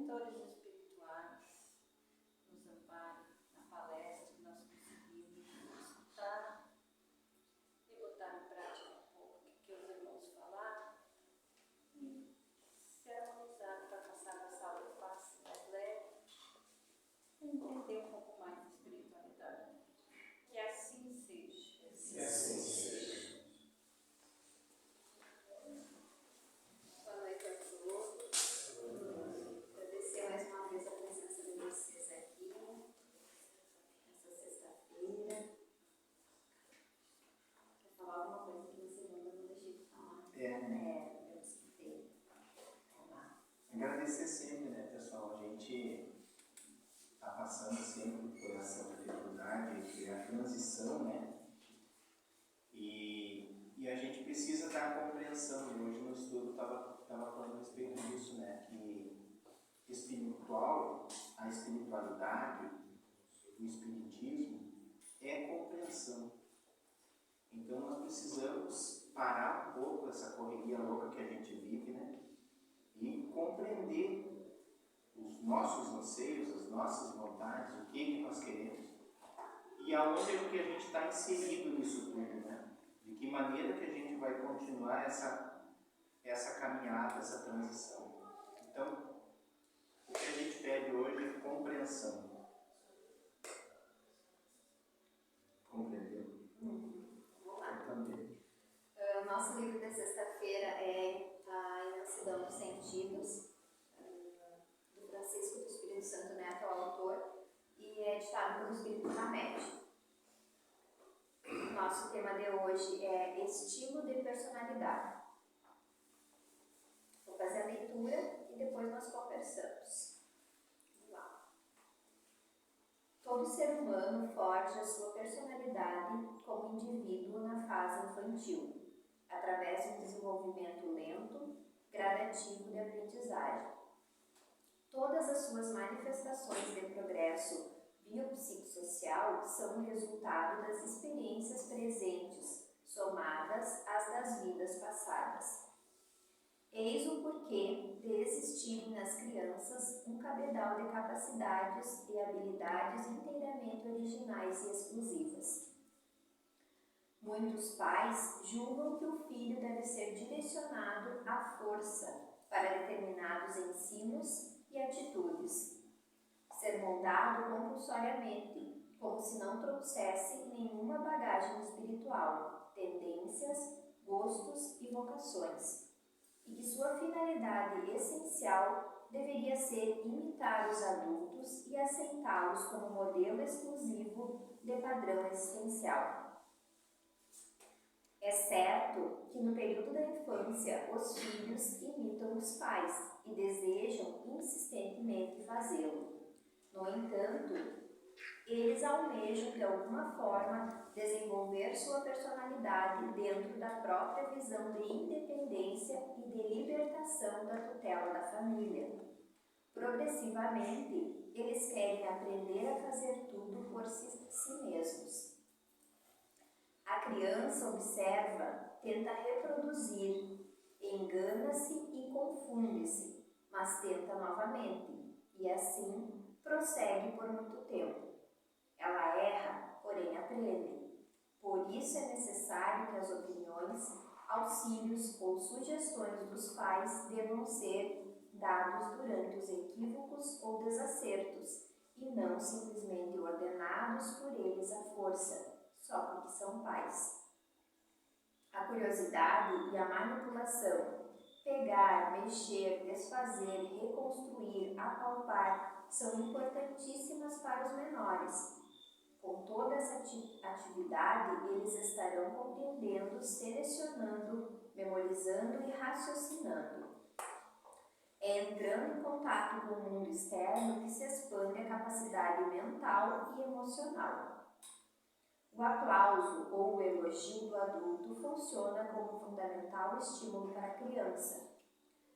mentores espirituais nos amparem na palestra que nós conseguimos escutar e botar em prática um pouco o que os irmãos falaram e se harmonizar para passar da sala de passe mais leve e entender um pouco mais de espiritualidade. Que assim seja. Que assim seja. Boa noite a todos. Agradecer mais uma vez a presença de vocês aqui nessa sexta-feira. Quer falar alguma coisa que na segunda eu não deixei de falar? Temos que ter. Vamos lá. Agradecer sempre, né, pessoal? A gente está passando sempre por essa dificuldade, que é a transição, né? E a gente precisa dar compreensão. E hoje no estudo estava falando a respeito disso, né? Que a espiritualidade, o espiritismo é compreensão. Então nós precisamos parar um pouco essa correria louca que a gente vive, né? E compreender os nossos anseios, as nossas vontades, o que nós queremos e aonde é que a gente está inserido nisso tudo, né? De que maneira que a gente vai continuar essa caminhada, essa transição. Então, o que a gente pede hoje é compreensão. Compreendeu? Vamos lá. Eu também. O nosso livro da sexta-feira é A Imensidão dos Sentidos, do Francisco do Espírito Santo Neto, o autor, e é editado pelo Espírito Hamed. Nosso tema de hoje é estilo de personalidade. Vou fazer a leitura e depois nós conversamos. Vamos lá. Todo ser humano forja a sua personalidade como indivíduo na fase infantil, através de um desenvolvimento lento, gradativo de aprendizagem. Todas as suas manifestações de progresso biopsicossocial são o resultado das experiências presentes, somadas às das vidas passadas. Eis o porquê de existirem nas crianças um cabedal de capacidades e habilidades inteiramente originais e exclusivas. Muitos pais julgam que o filho deve ser direcionado à força para determinados ensinos e atitudes, ser moldado compulsoriamente, como se não trouxesse nenhuma bagagem espiritual, tendências, gostos e vocações, e que sua finalidade essencial deveria ser imitar os adultos e aceitá-los como modelo exclusivo de padrão existencial. É certo que no período da infância os filhos imitam os pais e desejam insistentemente fazê-lo. No entanto, eles almejam de alguma forma desenvolver sua personalidade dentro da própria visão de independência e de libertação da tutela da família. Progressivamente, eles querem aprender a fazer tudo por si mesmos. A criança observa, tenta reproduzir, engana-se e confunde-se, mas tenta novamente, e assim prossegue por muito tempo. Ela erra, porém aprende. Por isso é necessário que as opiniões, auxílios ou sugestões dos pais devam ser dados durante os equívocos ou desacertos, e não simplesmente ordenados por eles à força, só porque são pais. A curiosidade e a manipulação, pegar, mexer, desfazer, reconstruir, apalpar, são importantíssimas para os menores. Com toda essa atividade, eles estarão compreendendo, selecionando, memorizando e raciocinando. É entrando em contato com o mundo externo que se expande a capacidade mental e emocional. O aplauso ou o elogio do adulto funciona como fundamental estímulo para a criança.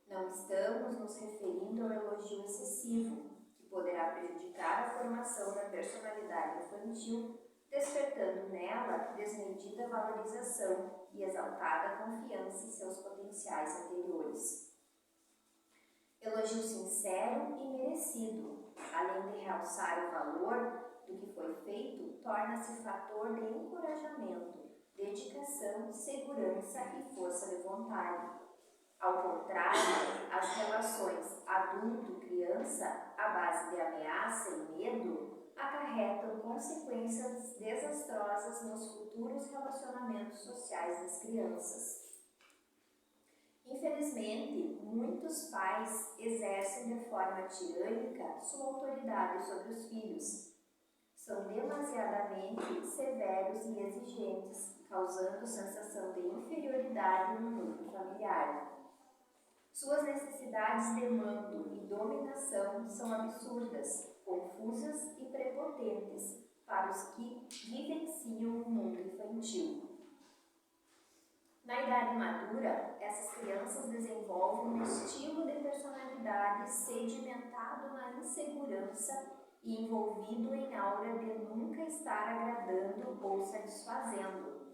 Não estamos nos referindo ao elogio excessivo, que poderá prejudicar a formação da personalidade infantil, despertando nela desmedida valorização e exaltada confiança em seus potenciais anteriores. Elogio sincero e merecido, além de realçar o valor do que foi feito, torna-se fator de encorajamento, dedicação, segurança e força de vontade. Ao contrário, as relações adulto-criança, à base de ameaça e medo, acarretam consequências desastrosas nos futuros relacionamentos sociais das crianças. Infelizmente, muitos pais exercem de forma tirânica sua autoridade sobre os filhos. São demasiadamente severos e exigentes, causando sensação de inferioridade no núcleo familiar. Suas necessidades de mando e dominação são absurdas, confusas e prepotentes para os que vivenciam o mundo infantil. Na idade madura, essas crianças desenvolvem um estilo de personalidade sedimentado na insegurança e envolvido em aura de nunca estar agradando ou satisfazendo.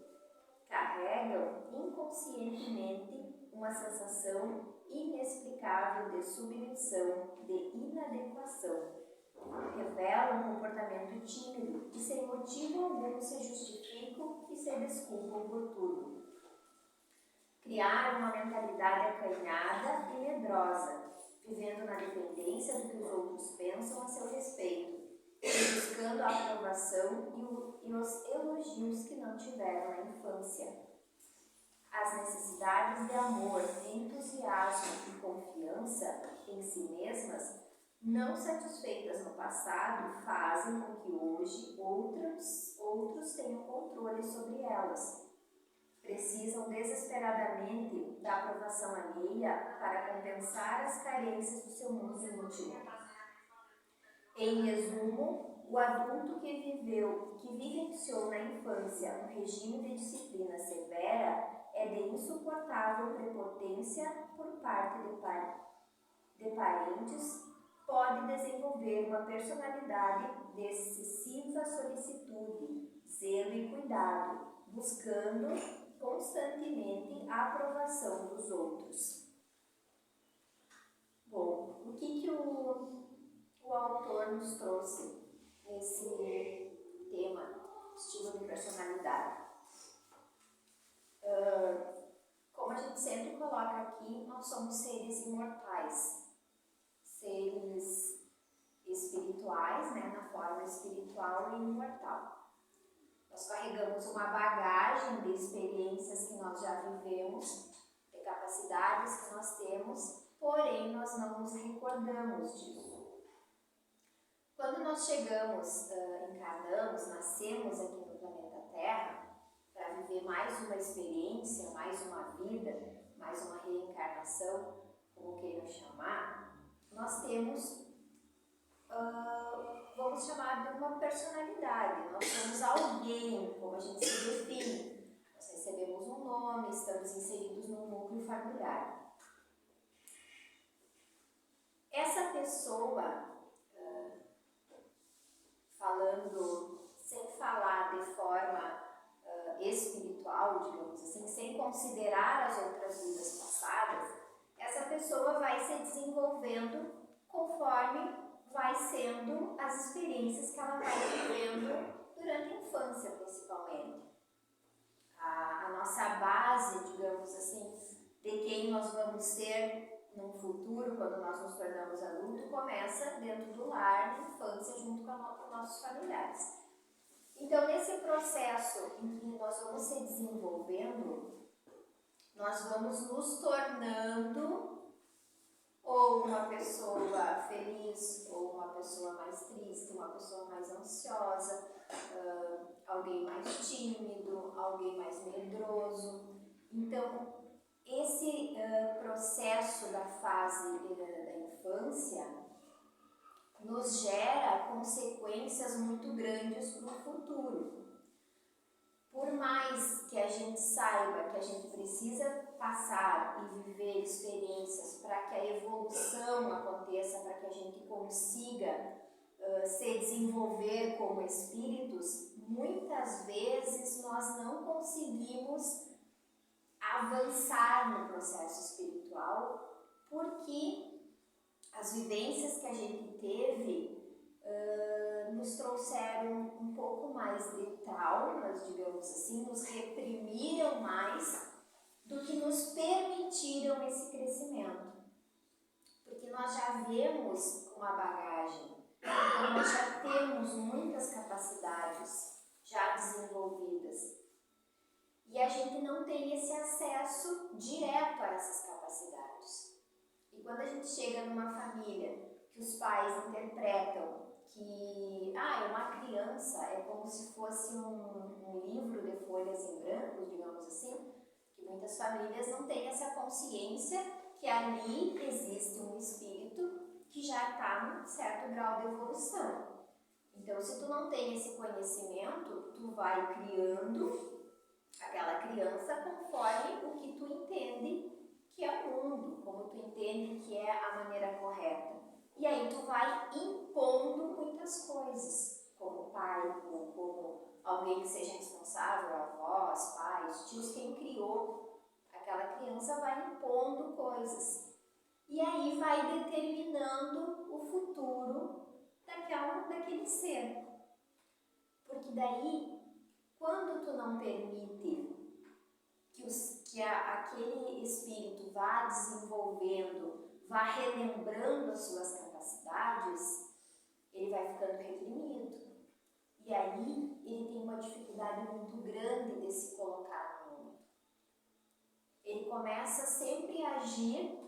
Carregam inconscientemente uma sensação inexplicável de submissão, de inadequação. Revelam um comportamento tímido e sem motivo algum se justificam e se desculpam por tudo. Criar uma mentalidade acanhada e medrosa, vivendo na dependência do que os outros pensam a seu respeito, e buscando a aprovação e os elogios que não tiveram na infância. As necessidades de amor, entusiasmo e confiança em si mesmas, não satisfeitas no passado, fazem com que hoje outros tenham controle sobre elas. Precisam desesperadamente da aprovação alheia para compensar as carências do seu mundo íntimo. Em resumo, o adulto que vivenciou na infância um regime de disciplina severa é de insuportável prepotência por parte de parentes, pode desenvolver uma personalidade de excessiva solicitude, zelo e cuidado, buscando constantemente a aprovação dos outros. Bom, o que o autor nos trouxe nesse tema, estilo de personalidade? Como a gente sempre coloca aqui, nós somos seres imortais, seres espirituais, né, na forma espiritual e imortal. Nós carregamos uma bagagem de experiências que nós já vivemos, de capacidades que nós temos, porém nós não nos recordamos disso. Quando nós chegamos, encarnamos, nascemos aqui no planeta Terra, para viver mais uma experiência, mais uma vida, mais uma reencarnação, como queiram chamar, nós temos, vamos chamar de uma personalidade. Nós somos alguém, como a gente se define. Nós recebemos um nome, estamos inseridos num núcleo familiar. Essa pessoa, falando, sem falar de forma espiritual, digamos assim, sem considerar as outras vidas passadas, essa pessoa vai se desenvolvendo conforme vai sendo as experiências que ela vai vivendo durante a infância, principalmente. A nossa base, digamos assim, de quem nós vamos ser no futuro, quando nós nos tornamos adultos, começa dentro do lar, na infância, junto com nossos familiares. Então, nesse processo em que nós vamos se desenvolvendo, nós vamos nos tornando ou uma pessoa feliz, ou uma pessoa mais triste, uma pessoa mais ansiosa, alguém mais tímido, alguém mais medroso. Então, esse processo da fase da infância nos gera consequências muito grandes para o futuro. Por mais que a gente saiba que a gente precisa passar e viver experiências para que a evolução aconteça, para que a gente consiga se desenvolver como espíritos, muitas vezes nós não conseguimos avançar no processo espiritual porque as vivências que a gente teve nos trouxeram um pouco mais de traumas, digamos assim, nos reprimiram mais do que nos permitiram esse crescimento. Porque nós já viemos uma bagagem, então nós já temos muitas capacidades já desenvolvidas. E a gente não tem esse acesso direto a essas capacidades. E quando a gente chega numa família que os pais interpretam que uma criança é como se fosse um livro de folhas em branco, digamos assim, que muitas famílias não têm essa consciência que ali existe um espírito que já está num certo grau de evolução. Então, se tu não tem esse conhecimento, tu vai criando aquela criança conforme o que tu entende que é o mundo, como tu entende que é a maneira correta. E aí tu vai impondo muitas coisas, como pai, como alguém que seja responsável, avós, pais, tios, quem criou aquela criança vai impondo coisas. E aí vai determinando o futuro daquele ser. Porque daí, quando tu não permite que aquele espírito vá desenvolvendo, vá relembrando as suas capacidades, ele vai ficando reprimido. E aí ele tem uma dificuldade muito grande de se colocar no mundo. Ele começa sempre a agir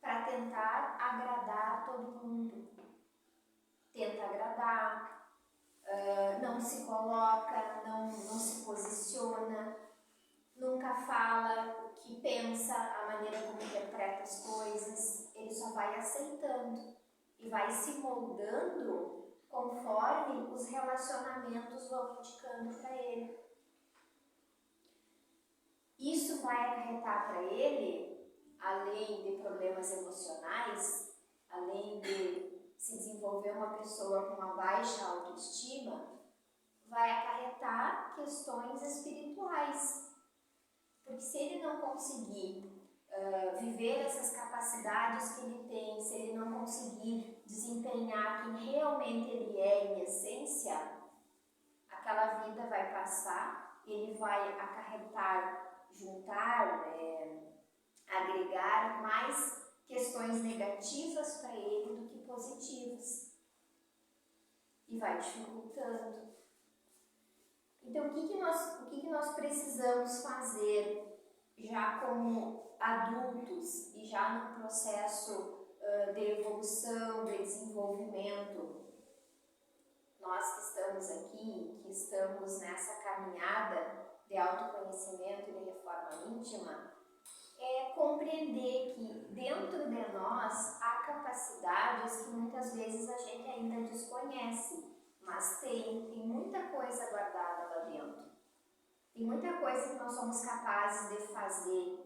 para tentar agradar todo mundo. Tenta agradar, não se coloca, não se posiciona, nunca fala o que pensa, a maneira como interpreta as coisas. Ele só vai aceitando e vai se moldando conforme os relacionamentos vão indicando para ele. Isso vai acarretar para ele, além de problemas emocionais, além de se desenvolver uma pessoa com uma baixa autoestima, vai acarretar questões espirituais. Porque se ele não conseguir viver essas capacidades que ele tem, se ele não conseguir desempenhar quem realmente ele é em essência, aquela vida vai passar, ele vai acarretar, juntar, agregar mais questões negativas para ele do que positivas. E vai dificultando. Então, o que nós precisamos fazer já como adultos e já no processo de evolução, de desenvolvimento? Nós que estamos aqui, que estamos nessa caminhada de autoconhecimento e de reforma íntima, é compreender que dentro de nós há capacidades que muitas vezes a gente ainda desconhece, mas tem muita coisa guardada lá dentro. Tem muita coisa que nós somos capazes de fazer,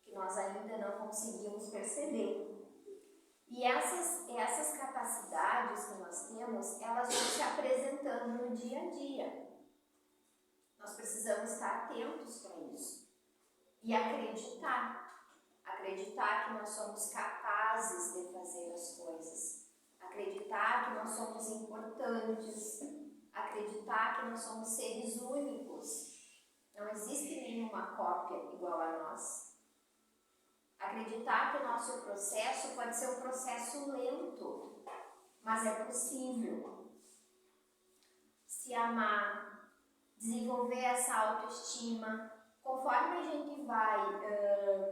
que nós ainda não conseguimos perceber. E essas capacidades que nós temos, elas vão se apresentando no dia a dia. Nós precisamos estar atentos para isso. E acreditar que nós somos capazes de fazer as coisas, acreditar que nós somos importantes, acreditar que nós somos seres únicos, não existe nenhuma cópia igual a nós, acreditar que o nosso processo pode ser um processo lento, mas é possível se amar, desenvolver essa autoestima. Conforme a gente vai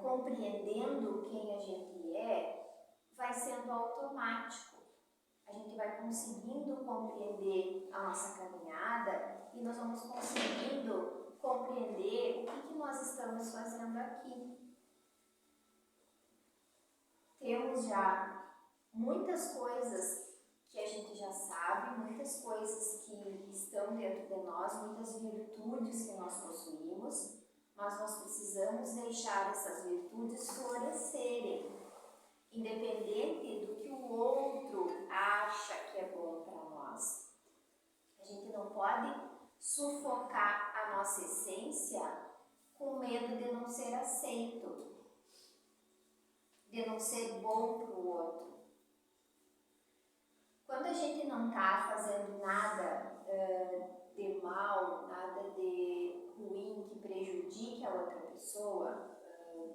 compreendendo quem a gente é, vai sendo automático. A gente vai conseguindo compreender a nossa caminhada e nós vamos conseguindo compreender o que nós estamos fazendo aqui. Temos já muitas coisas que a gente já sabe, muitas coisas que estão dentro de nós, muitas virtudes que nós possuímos, mas nós precisamos deixar essas virtudes florescerem, independente do que o outro acha que é bom para nós. A gente não pode sufocar a nossa essência com medo de não ser aceito, de não ser bom para o outro. Quando a gente não está fazendo nada de mal, nada de ruim que prejudique a outra pessoa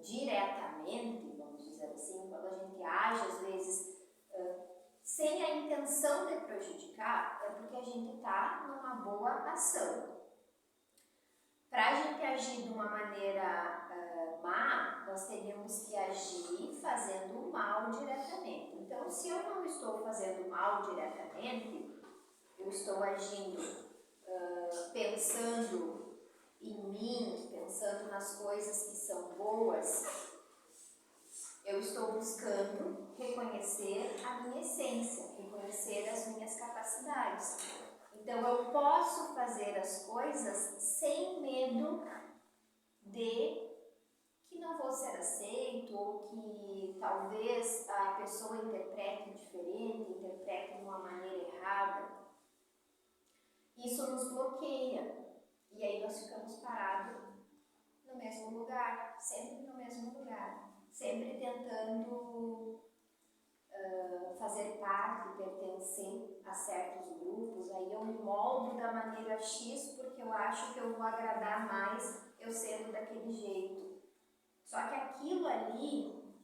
diretamente, vamos dizer assim, quando a gente age às vezes sem a intenção de prejudicar, é porque a gente está numa boa ação. Para a gente agir de uma maneira má, nós teríamos que agir fazendo mal diretamente. Então, se eu não estou fazendo mal diretamente, eu estou agindo pensando em mim, pensando nas coisas que são boas, eu estou buscando reconhecer a minha essência, reconhecer as minhas capacidades. Então, eu posso fazer as coisas sem medo de que não vou ser aceito ou que talvez a pessoa interprete diferente, interprete de uma maneira errada. Isso nos bloqueia e aí nós ficamos parados no mesmo lugar, sempre no mesmo lugar, sempre tentando fazer parte, pertencer a certos grupos. Aí eu me moldo da maneira X porque eu acho que eu vou agradar mais eu sendo daquele jeito. Só que aquilo ali,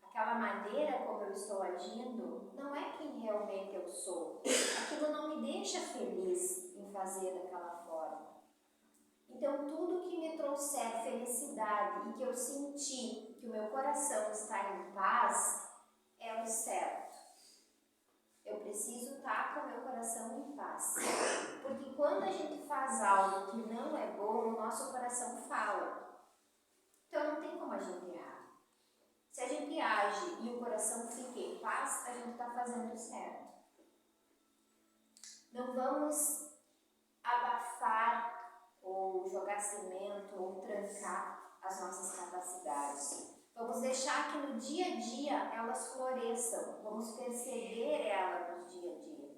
aquela maneira como eu estou agindo, não é quem realmente eu sou. Aquilo não me deixa feliz em fazer daquela forma. Então, tudo que me trouxer felicidade e que eu sentir que o meu coração está em paz, é o certo. Eu preciso estar com o meu coração em paz. Porque quando a gente faz algo que não é bom, o nosso coração fala. Então, não tem como a gente errar. Se a gente age e o coração fica em paz, a gente está fazendo certo. Não vamos abafar ou jogar cimento ou trancar as nossas capacidades. Vamos deixar que no dia a dia elas floresçam. Vamos perceber elas no dia a dia.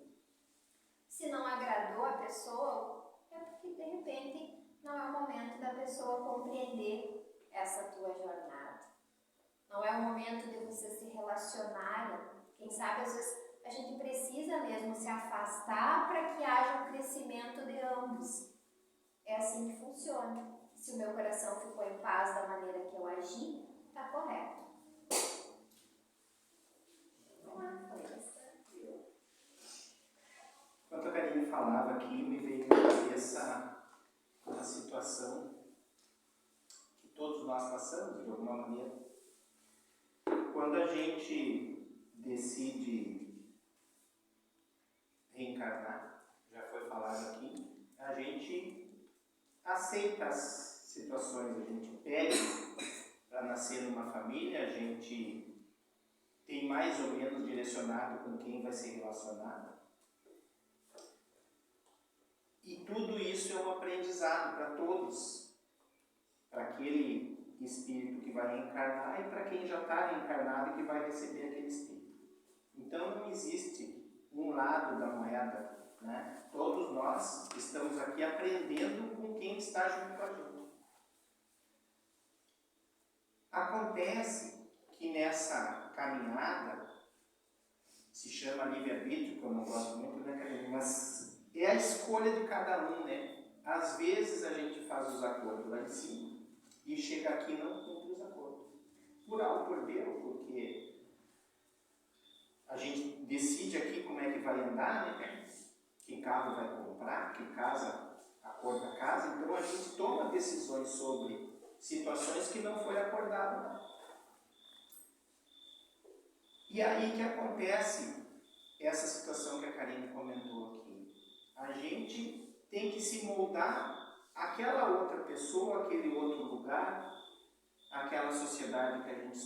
Se não agradou a pessoa, é porque de repente não é o momento da pessoa compreender essa tua jornada. Não é o momento de você se relacionar. Quem sabe às vezes a gente precisa mesmo se afastar para que haja um crescimento de ambos. É assim que funciona. Se o meu coração ficou em paz da maneira que eu agi, está correto. Enquanto a Karine falava aqui, me veio na cabeça uma situação que todos nós passamos, de alguma maneira. Quando a gente decide reencarnar, já foi falado aqui, a gente aceita as situações, a gente pede para nascer numa família, a gente tem mais ou menos direcionado com quem vai ser relacionado. E tudo isso é um aprendizado para todos, para aquele espírito que vai reencarnar e para quem já está reencarnado e que vai receber aquele espírito. Então não existe um lado da moeda, né? Todos nós estamos aqui aprendendo com quem está junto com a gente. Acontece que nessa caminhada, se chama livre-arbítrio, que eu não gosto muito, né, Karine? Mas é a escolha de cada um, né? Às vezes a gente faz os acordos lá em cima e chega aqui e não cumpre os acordos. Por A ou por B, porque a gente decide aqui como é que vai andar, né? Que carro vai comprar, que casa, a cor da casa. Então a gente toma decisões sobre situações que não foi acordado, né? E aí que acontece essa situação que a Karine comentou aqui. A gente tem que se moldar àquela outra pessoa, aquele outro lugar, aquela sociedade que a gente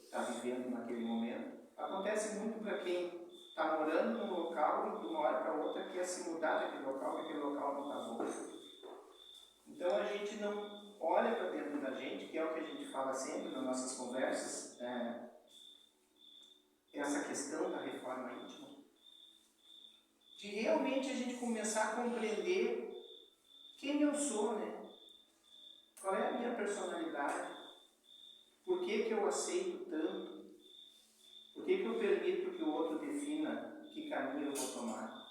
está vivendo naquele momento. Acontece muito para quem está morando num local e de uma hora para outra quer se mudar daquele local, porque aquele local não está bom. Então a gente não olha para dentro da gente, que é o que a gente fala sempre nas nossas conversas, essa questão da reforma íntima, de realmente a gente começar a compreender quem eu sou, né? Qual é a minha personalidade? Por que eu aceito tanto? Por que eu permito que o outro defina que caminho eu vou tomar.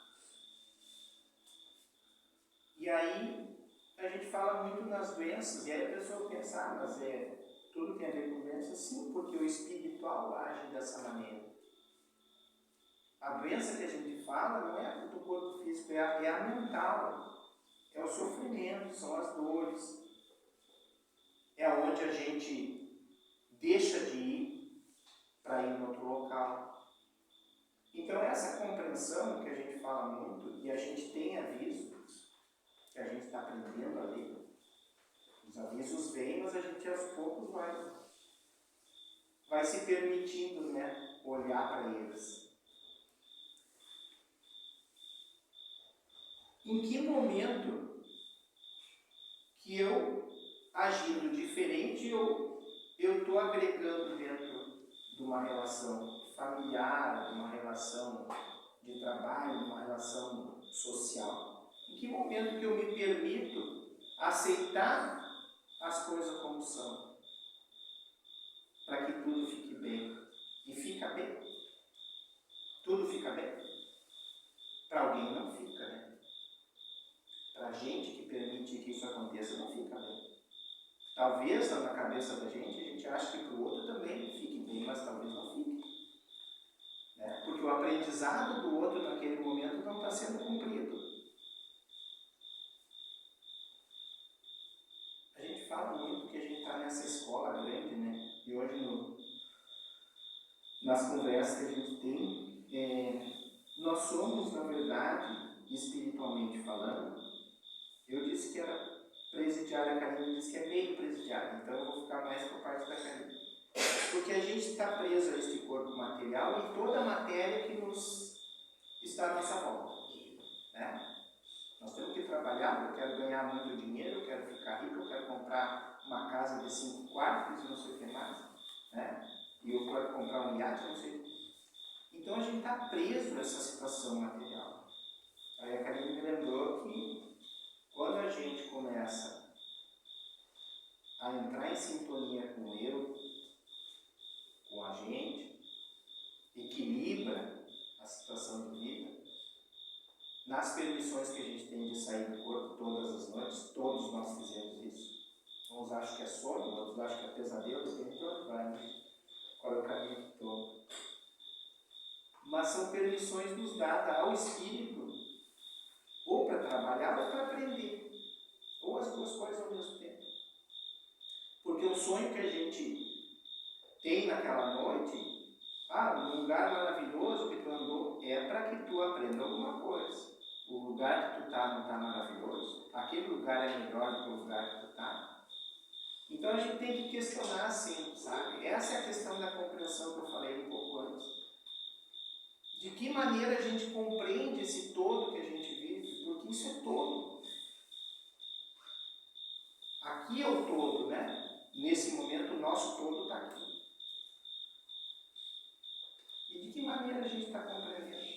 E aí a gente fala muito nas doenças, e aí a pessoa pensa, mas tudo tem a ver com doença? Sim, porque o espiritual age dessa maneira. A doença que a gente fala não é do corpo físico, é a mental, é o sofrimento, são as dores, é onde a gente deixa de ir para ir em outro local. Então essa compreensão que a gente fala muito, e a gente tem aviso, que a gente está aprendendo a ler, os avisos vêm, mas a gente aos poucos vai se permitindo, né, olhar para eles. Em que momento que eu, agindo diferente, eu estou agregando dentro de uma relação familiar, de uma relação de trabalho, de uma relação social? Em que momento que eu me permito aceitar as coisas como são, para que tudo fique bem? E fica bem? Tudo fica bem? Para alguém não fica, né? Para a gente que permite que isso aconteça, não fica bem. Talvez na cabeça da gente acha que para o outro também fique bem, mas talvez não fique. Né? Porque o aprendizado do outro naquele momento não está sendo cumprido. A gente fala muito que a gente está nessa escola grande, né? E hoje, nas conversas que a gente tem, nós somos, na verdade, espiritualmente falando, eu disse que era presidiária, a Karine disse que é meio presidiária, então eu vou ficar mais com a parte da Karine. Porque a gente está preso a este corpo material e toda a matéria que está à nossa volta. Né? Nós temos que trabalhar, eu quero ganhar muito dinheiro, eu quero ficar rico, eu quero comprar uma casa de 5 quartos e não sei o que mais. Né? E eu quero comprar um iate, não sei. Então a gente está preso a essa situação material. Aí a Karine me lembrou que quando a gente começa a entrar em sintonia com o eu, com a gente, equilibra a situação de vida, nas permissões que a gente tem de sair do corpo todas as noites, todos nós fizemos isso. Uns acham que é sono, outros acham que é pesadelo, depende de onde vai, né? Qual é o caminho que toma. Mas são permissões nos dadas ao espírito, ou para trabalhar ou para aprender. Ou as duas coisas ao mesmo tempo. Porque o sonho que a gente tem naquela noite, num lugar maravilhoso que tu andou, é para que tu aprenda alguma coisa. O lugar que tu está não está maravilhoso, aquele lugar é melhor do que o lugar que tu está. Então a gente tem que questionar sempre, sabe? Essa é a questão da compreensão que eu falei um pouco antes. De que maneira a gente compreende esse todo que a gente vive? Porque isso é todo. Aqui é o todo, né? Nesse momento o nosso todo está aqui. E de que maneira a gente está compreendendo?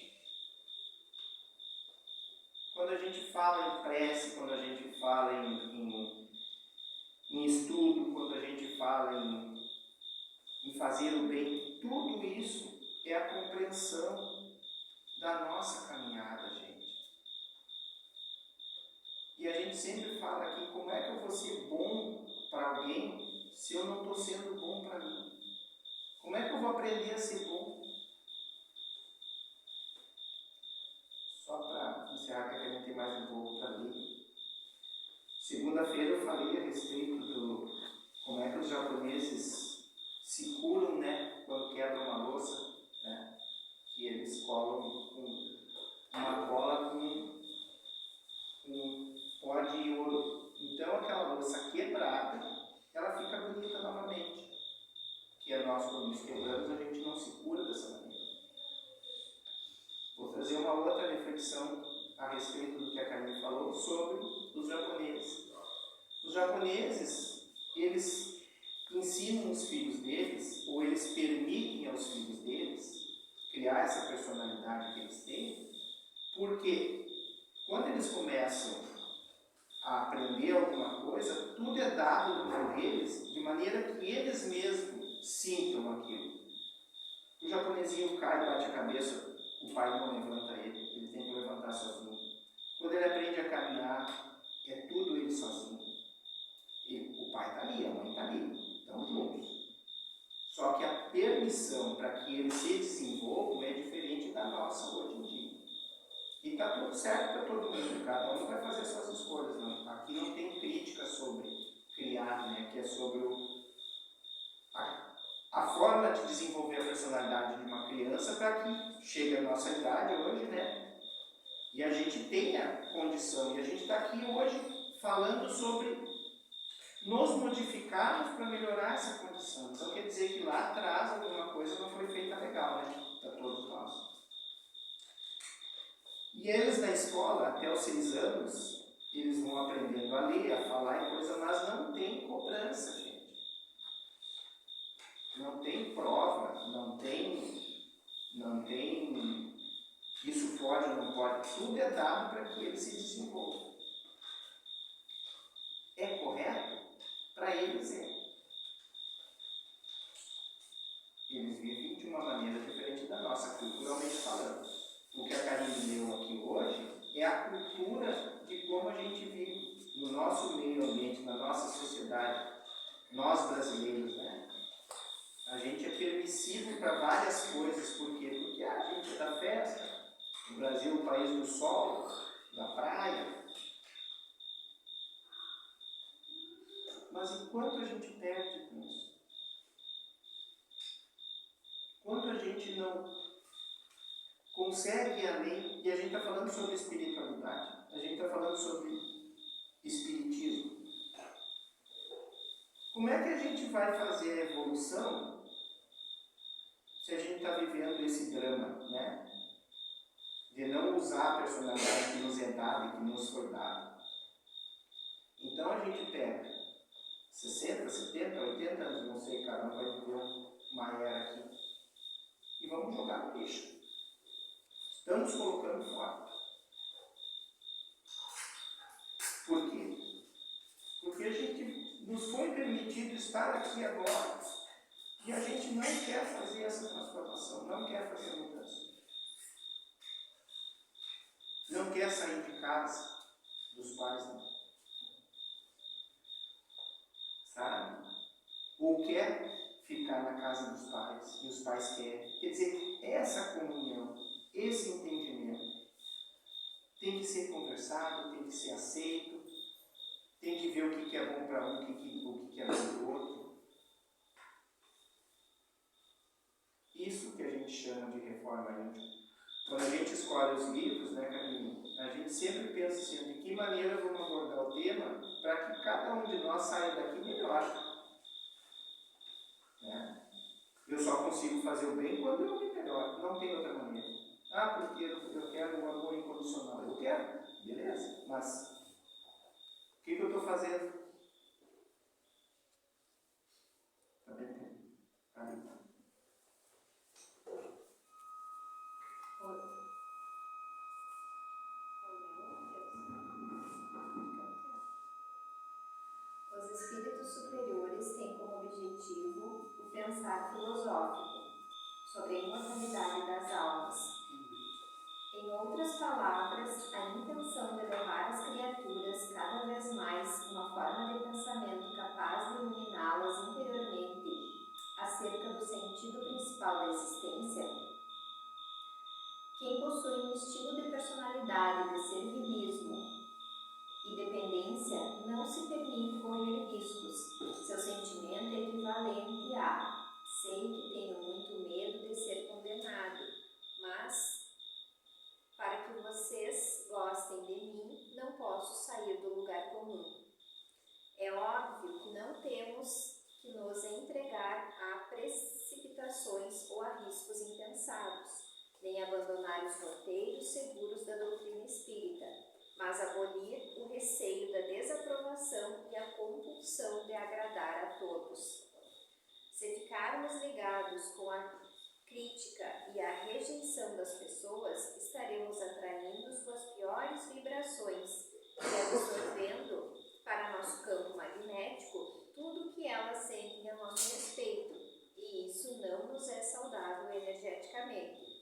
Quando a gente fala em prece, quando a gente fala em estudo, quando a gente fala em fazer o bem, tudo isso é a compreensão da nossa caminhada, gente. E a gente sempre fala aqui, como é que eu vou ser bom para alguém se eu não estou sendo bom para mim? Como é que eu vou aprender a ser bom? Só para encerrar, que a gente tem mais um pouco para ler. Segunda-feira eu falei a respeito do como é que os japoneses se curam, né, quando quebram uma louça, né, que eles colam com uma cola com pó de ouro. Então aquela louça quebrada, ela fica bonita novamente. Que é nós, quando nos quebramos, a gente não se cura dessa maneira. Vou trazer uma outra reflexão a respeito do que a Karine falou sobre os japoneses. Os japoneses, eles ensinam os filhos deles, ou eles permitem aos filhos deles criar essa personalidade que eles têm, porque quando eles começam a aprender alguma coisa, tudo é dado por eles de maneira que eles mesmos sintam aquilo. O japonesinho cai e bate a cabeça o pai não levanta ele tem que levantar sozinho. Quando ele aprende a caminhar, é tudo ele sozinho. O pai está ali, a mãe está ali, estão juntos. Só que a permissão para que ele se desenvolva é diferente da nossa hoje em dia. E está tudo certo para todo mundo, cada um vai fazer suas escolhas. Não. Aqui não tem crítica sobre criar, né? Aqui é sobre a forma de desenvolver a personalidade de uma criança para que chegue à nossa idade hoje, né? E a gente tenha condição. E a gente está aqui hoje falando sobre nos modificarmos para melhorar essa condição. Então quer dizer que lá atrás alguma coisa não foi feita legal, né? Para todos nós. E eles na escola, até os 6 anos, eles vão aprendendo a ler, a falar e coisa, mas não tem cobrança, gente. Não tem prova, não tem isso pode ou não pode. Tudo é dado para que ele se desenvolva. É correto? Para eles é. Eles vivem de uma maneira diferente da nossa, culturalmente falando. O que a Karine leu aqui hoje é a cultura de como a gente vive no nosso meio ambiente, na nossa sociedade, nós brasileiros, né? A gente é permissivo para várias coisas, por quê? Porque a gente é da festa, o Brasil é o país do sol, da praia. Mas enquanto a gente perde com isso? Quanto a gente não consegue ir além, e a gente está falando sobre espiritualidade, a gente está falando sobre espiritismo. Como é que a gente vai fazer a evolução se a gente está vivendo esse drama, né? De não usar a personalidade que nos é dada e que nos foi dada. Então a gente pega 60, 70, 80 anos, não sei, cada um vai viver uma era aqui, e vamos jogar no lixo. Estamos colocando fora. Por quê? Porque a gente nos foi permitido estar aqui agora e a gente não quer fazer essa transformação, não quer fazer a mudança. Não quer sair de casa dos pais, não. Sabe? Ou quer ficar na casa dos pais e os pais querem. Quer dizer, essa comunhão, esse entendimento tem que ser conversado, tem que ser aceito, tem que ver o que é bom para um, o que é bom para o outro. Isso que a gente chama de reforma íntima. Quando a gente escolhe os livros, né, Karine, a gente sempre pensa assim, de que maneira vamos abordar o tema para que cada um de nós saia daqui melhor. Né? Eu só consigo fazer o bem quando eu me melhoro, não tem outra maneira. Ah, porque eu quero um amor incondicional. Eu quero, beleza, mas o que eu estou fazendo? Está bem? Ali. Os espíritos superiores têm como objetivo o pensar filosófico sobre a imortalidade das almas. Em outras palavras, a intenção de levar às criaturas cada vez mais uma forma de pensamento capaz de iluminá-las interiormente acerca do sentido principal da existência. Quem possui um estilo de personalidade de servilismo e dependência não se permite correr riscos. Seu sentimento é equivalente a: sei que tenho muito medo de ser condenado, mas para que vocês gostem de mim, não posso sair do lugar comum. É óbvio que não temos que nos entregar a precipitações ou a riscos impensados, nem abandonar os roteiros seguros da doutrina espírita, mas abolir o receio da desaprovação e a compulsão de agradar a todos. Se ficarmos ligados com a crítica e a rejeição das pessoas, estaremos atraindo suas piores vibrações e absorvendo para nosso campo magnético tudo que elas sentem a nosso respeito, e isso não nos é saudável energeticamente.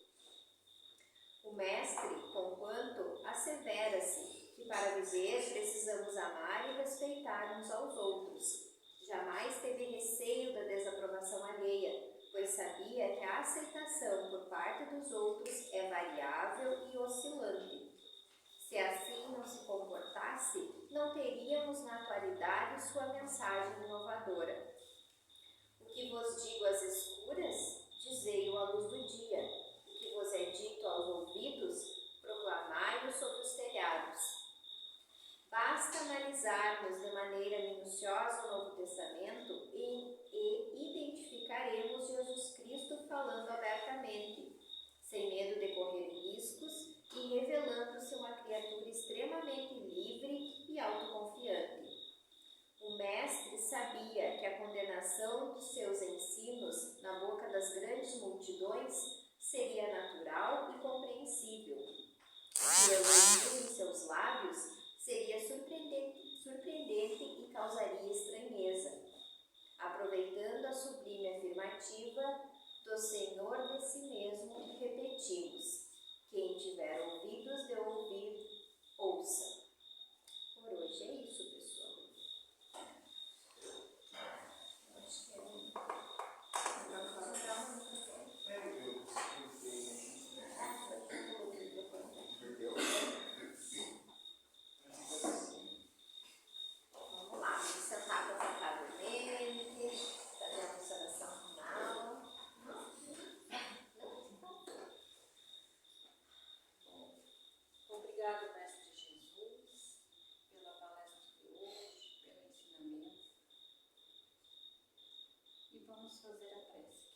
a aceitação por parte dos outros é variável e oscilante. Se assim não se comportasse, não teríamos na atualidade sua mensagem inovadora. O que vos digo às escuras, dizei-o à luz do dia. O que vos é dito aos ouvidos, proclamai-o sobre os telhados. Basta analisarmos de maneira minuciosa o Novo Testamento e identificaremos Jesus Cristo falando abertamente, sem medo de correr riscos e revelando-se uma criatura extremamente livre e autoconfiante. O Mestre sabia que a condenação de seus ensinos na boca das grandes multidões seria natural e compreensível. O elogio em seus lábios seria surpreendente e causaria estranheza. Aproveitando a sublime afirmativa do Senhor de si mesmo, repetimos: quem tiver ouvidos de ouvir, ouça. Por hoje é isso, pessoal. Acho que Vamos lá, vamos sentar confortavelmente, fazer a nossa oração final. Obrigado, Mestre Jesus, pela palestra de hoje, pelo ensinamento. E vamos fazer a prece.